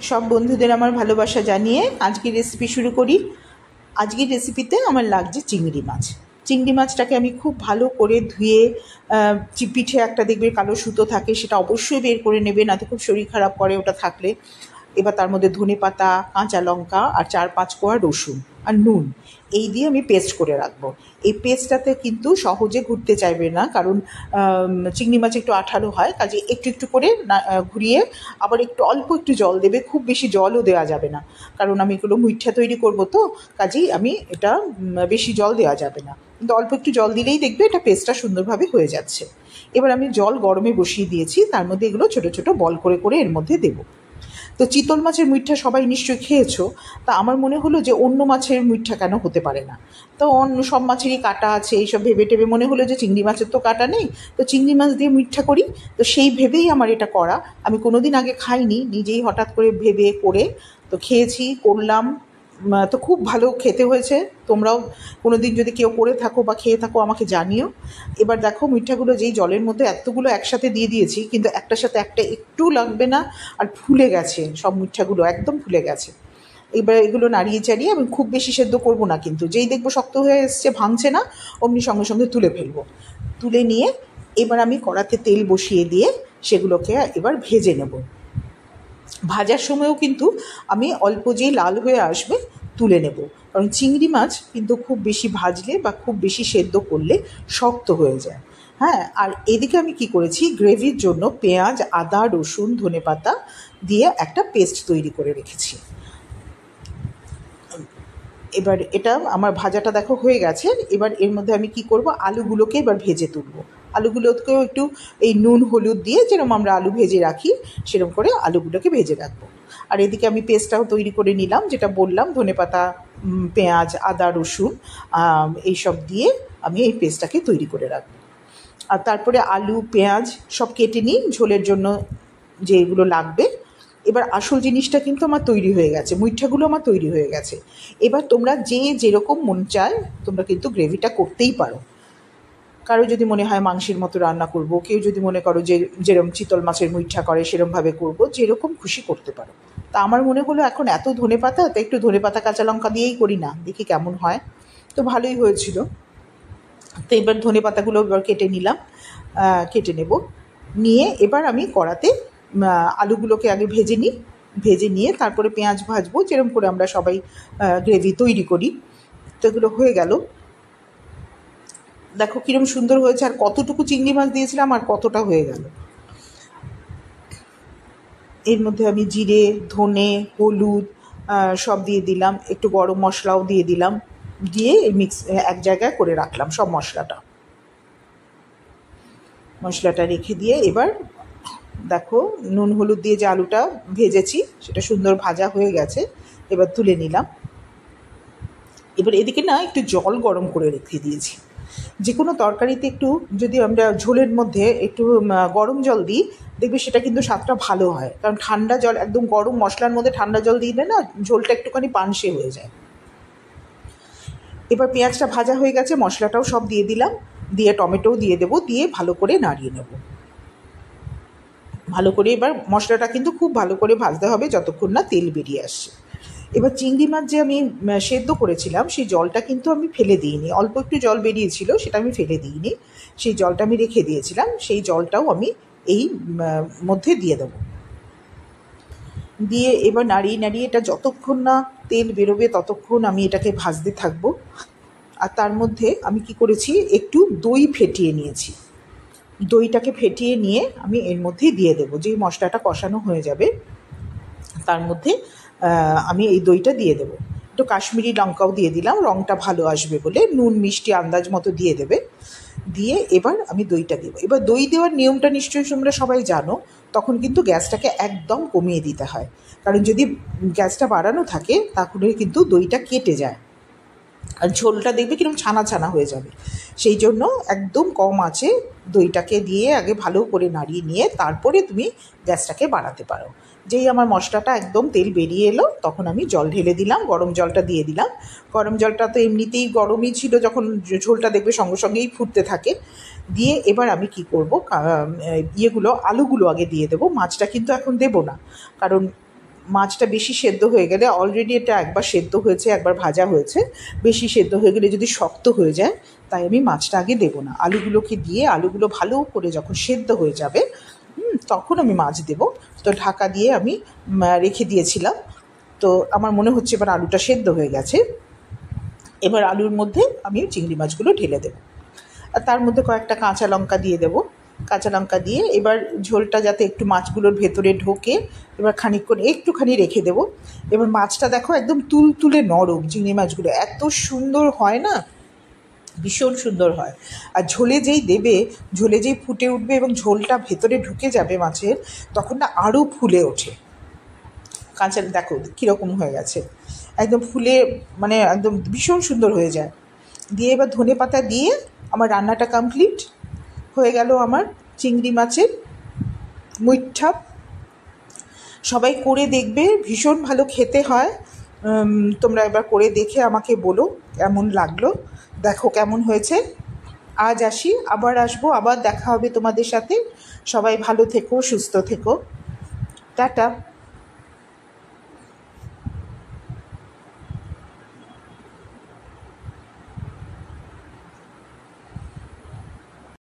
সব বন্ধুদের আমার ভালোবাসা জানিয়ে আজকের রেসিপি শুরু করি। আজকের রেসিপিতে আমার লাগছে চিংড়ি মাছ। চিংড়ি মাছটাকে আমি খুব ভালো করে ধুয়ে, পিঠে একটা দেখবে কালো সুতো থাকে, সেটা অবশ্যই বের করে নেবে, না তো খুব শরীর খারাপ করে ওটা থাকলে। এবার তার মধ্যে ধনেপাতা, কাঁচা লঙ্কা আর 4-5 কোয়া রসুন আর নুন এই দিয়ে আমি পেস্ট করে রাখবো। এই পেস্টটাতে কিন্তু সহজে ঘুরতে চাইবে না, কারণ চিংড়ি মাছ একটু আঠালো হয়, কাজে একটু একটু করে ঘুরিয়ে আবার অল্প একটু জল দেবে, খুব বেশি জলও দেওয়া যাবে না, কারণ আমি এগুলো মুইঠা তৈরি করবো, তো কাজেই আমি এটা বেশি জল দেওয়া যাবে না, কিন্তু অল্প একটু জল দিলেই দেখবে এটা পেস্টটা সুন্দরভাবে হয়ে যাচ্ছে। এবার আমি জল গরমে বসিয়ে দিয়েছি, তার মধ্যে এগুলো ছোটো ছোটো বল করে করে এর মধ্যে দেবো। তো চিতল মাছের মুইঠা সবাই নিশ্চয়ই খেয়েছো, তা আমার মনে হলো যে অন্য মাছের মুইঠা কেন হতে পারে না। তো অন্য সব মাছেরই কাটা আছে, এইসব ভেবে টেবে মনে হলো যে চিংড়ি মাছের তো কাটা নেই, তো চিংড়ি মাছ দিয়ে মুইঠা করি। তো সেই ভেবেই আমার এটা করা। আমি কোনোদিন আগে খাইনি, নিজেই হঠাৎ করে ভেবে করে তো খেয়েছি, করলাম, তো খুব ভালো খেতে হয়েছে। তোমরাও কোনো দিন যদি কেউ করে থাকো বা খেয়ে থাকো আমাকে জানিও। এবার দেখো মিঠাগুলো যেই জলের মধ্যে এতগুলো একসাথে দিয়ে দিয়েছি, কিন্তু একটার সাথে একটা একটু লাগবে না, আর ফুলে গেছে সব মিঠাগুলো, একদম ফুলে গেছে। এবার এগুলো নাড়িয়ে চাড়িয়ে, আমি খুব বেশি সেদ্ধ করবো না, কিন্তু যেই দেখবো শক্ত হয়ে এসছে, ভাঙছে না, অমনি সঙ্গে সঙ্গে তুলে ফেলবো। তুলে নিয়ে এবার আমি কড়াতে তেল বসিয়ে দিয়ে সেগুলোকে এবার ভেজে নেব। ভাজার সময়ও কিন্তু আমি অল্প যেই লাল হয়ে আসবে তুলে নেব, কারণ চিংড়ি মাছ কিন্তু খুব বেশি ভাজলে বা খুব বেশি সেদ্ধ করলে শক্ত হয়ে যায়। হ্যাঁ, আর এদিকে আমি কি করেছি, গ্রেভির জন্য পেঁয়াজ, আদা, রসুন, ধনেপাতা দিয়ে একটা পেস্ট তৈরি করে রেখেছি। এবার এটা আমার ভাজাটা দেখো হয়ে গেছে। এবার এর মধ্যে আমি কি করব, আলুগুলোকে এবার ভেজে তুলবো। আলুগুলোকেও একটু এই নুন হলুদ দিয়ে, যেরকম আমরা আলু ভেজে রাখি সেরকম করে আলুগুলোকে ভেজে রাখবো। আর এদিকে আমি পেস্টটাও তৈরি করে নিলাম, যেটা বললাম, ধনেপাতা, পেঁয়াজ, আদা, রসুন এইসব দিয়ে আমি এই পেস্টটাকে তৈরি করে রাখবো। আর তারপরে আলু, পেঁয়াজ সব কেটে নিই ঝোলের জন্য যেগুলো লাগবে। এবার আসল জিনিসটা কিন্তু আমার তৈরি হয়ে গেছে, মুইঠাগুলো আমার তৈরি হয়ে গেছে। এবার তোমরা যেরকম মন চায় তোমরা কিন্তু গ্রেভিটা করতেই পারো। কারো যদি মনে হয় মাংসের মতো রান্না করব, কেউ যদি মনে করো যে যেরকম চিতল মাছের মুইঠা করে সেরকমভাবে করব, যেরকম খুশি করতে পারো। তা আমার মনে হলো এখন এত ধনেপাতা, তো একটু ধনেপাতা কাঁচা লঙ্কা দিয়েই করি না, দেখি কেমন হয়। তো ভালোই হয়েছিল। তো এবার ধনেপাতাগুলো এবার কেটে নিলাম, কেটে নেব। নিয়ে এবার আমি কড়াতে আলুগুলোকে আগে ভেজে নিই, ভেজে নিয়ে তারপরে পেঁয়াজ ভাজবো, যেরকম করে আমরা সবাই গ্রেভি তৈরি করি। তো এগুলো হয়ে গেল। দেখো কিরম সুন্দর হয়েছে, আর কতটুকু চিংড়ি মাছ দিয়েছিলাম আর কতটা হয়ে গেল। এর মধ্যে আমি জিরে, ধনে, হলুদ সব দিয়ে দিলাম, একটু গরম মশলাও দিয়ে দিলাম, দিয়ে এক জায়গায় করে রাখলাম সব মশলাটা রেখে দিয়ে এবার দেখো নুন হলুদ দিয়ে যে আলুটা ভেজেছি সেটা সুন্দর ভাজা হয়ে গেছে। এবার তুলে নিলাম। এবার এদিকে না একটু জল গরম করে রেখে দিয়েছি। যে কোনো তরকারিতে একটু যদি আমরা ঝোলের মধ্যে একটু গরম জল দিই, দেখবে সেটা কিন্তু স্বাদটা ভালো হয়, কারণ ঠান্ডা জল, একদম গরম মশলার মধ্যে ঠান্ডা জল দিলে না ঝোলটা একটুখানি পানসে হয়ে যায়। এবার পেঁয়াজটা ভাজা হয়ে গেছে, মশলাটাও সব দিয়ে দিলাম, দিয়ে টমেটোও দিয়ে দেবো, দিয়ে ভালো করে নাড়িয়ে নেব। ভালো করে এবার মশলাটা কিন্তু খুব ভালো করে ভাজতে হবে যতক্ষণ না তেল বেরিয়ে আসছে। এবার চিংড়ি মাছ যে আমি সেদ্ধ করেছিলাম সেই জলটা কিন্তু আমি ফেলে দিইনি, অল্প একটু জল বেরিয়েছিল, সেটা আমি ফেলে দিইনি, সেই জলটা আমি রেখে দিয়েছিলাম। সেই জলটাও আমি এই মধ্যে দিয়ে দেবো। দিয়ে এবার নাড়িয়ে নাড়িয়ে এটা যতক্ষণ না তেল বেরোবে ততক্ষণ আমি এটাকে ভাজতে থাকবো। আর তার মধ্যে আমি কি করেছি, একটু দই ফেটিয়ে নিয়েছি। দইটাকে ফেটিয়ে নিয়ে আমি এর মধ্যেই দিয়ে দেবো, যেই মশলাটা কষানো হয়ে যাবে তার মধ্যে আমি এই দইটা দিয়ে দেবো। একটু কাশ্মীরি লঙ্কাও দিয়ে দিলাম, রঙটা ভালো আসবে বলে, নুন মিষ্টি আন্দাজ মতো দিয়ে দেবে। দিয়ে এবার আমি দইটা দেবো। এবার দই দেওয়ার নিয়মটা নিশ্চয়ই তোমরা সবাই জানো, তখন কিন্তু গ্যাসটাকে একদম কমিয়ে দিতে হয়, কারণ যদি গ্যাসটা বাড়ানো থাকে তাহলে কিন্তু দইটা কেটে যায় আর ঝোলটা দেখবে কিরকম ছানা ছানা হয়ে যাবে। সেই জন্য একদম কম আঁচে দইটাকে দিয়ে আগে ভালো করে নাড়িয়ে নিয়ে তারপরে তুমি গ্যাসটাকে বাড়াতে পারো। যেই আমার মশলাটা একদম তেল বেরিয়ে এলো তখন আমি জল ঢেলে দিলাম, গরম জলটা দিয়ে দিলাম। গরম জলটা তো এমনিতেই গরমই ছিল, যখন ঝোলটা দেখবে সঙ্গে সঙ্গেই ফুটতে থাকে। দিয়ে এবার আমি কি করব, আলুগুলো আগে দিয়ে দেবো, মাছটা কিন্তু এখন দেবো না, কারণ মাছটা বেশি সেদ্ধ হয়ে গেলে, অলরেডি এটা একবার সেদ্ধ হয়েছে, একবার ভাজা হয়েছে, বেশি সেদ্ধ হয়ে গেলে যদি শক্ত হয়ে যায়, তাই আমি মাছটা আগে দেবো না। আলুগুলোকে দিয়ে আলুগুলো ভালো করে যখন সেদ্ধ হয়ে যাবে তখন আমি মাছ দেবো। তো ঢাকা দিয়ে আমি রেখে দিয়েছিলাম। তো আমার মনে হচ্ছে এবার আলুটা সেদ্ধ হয়ে গেছে। এবার আলুর মধ্যে আমি চিংড়ি মাছগুলো ঢেলে দেবো, আর তার মধ্যে কয়েকটা কাঁচা লঙ্কা দিয়ে দেবো। কাঁচা লঙ্কা দিয়ে এবার ঝোলটা যাতে একটু মাছগুলোর ভেতরে ঢোকে, এবার খানিকক্ষণ একটুখানি রেখে দেবো। এবার মাছটা দেখো একদম তুলতুলে নরম, চিংড়ি মাছগুলো এত সুন্দর হয় না, ভীষণ সুন্দর হয়। আর ঝোলে যেই দেবে, ঝোলে যেই ফুটে উঠবে এবং ঝোলটা ভেতরে ঢুকে যাবে মাছের, তখন না আরও ফুলে ওঠে। কাঁচা দেখো কীরকম হয়ে গেছে, একদম ফুলে মানে একদম ভীষণ সুন্দর হয়ে যায়। দিয়ে এবার ধনেপাতা দিয়ে আমার রান্নাটা কমপ্লিট হয়ে গেল, আমার চিংড়ি মাছের মুইঠা। সবাই করে দেখবে, ভীষণ ভালো খেতে হয়। তোমরা এবার করে দেখে আমাকে বলো কেমন লাগলো, দেখো কেমন হয়েছে। আজ আসি, আবার আসবো, আবার দেখা হবে তোমাদের সাথে। সবাই ভালো থেকো, সুস্থ থেকো, টাটা।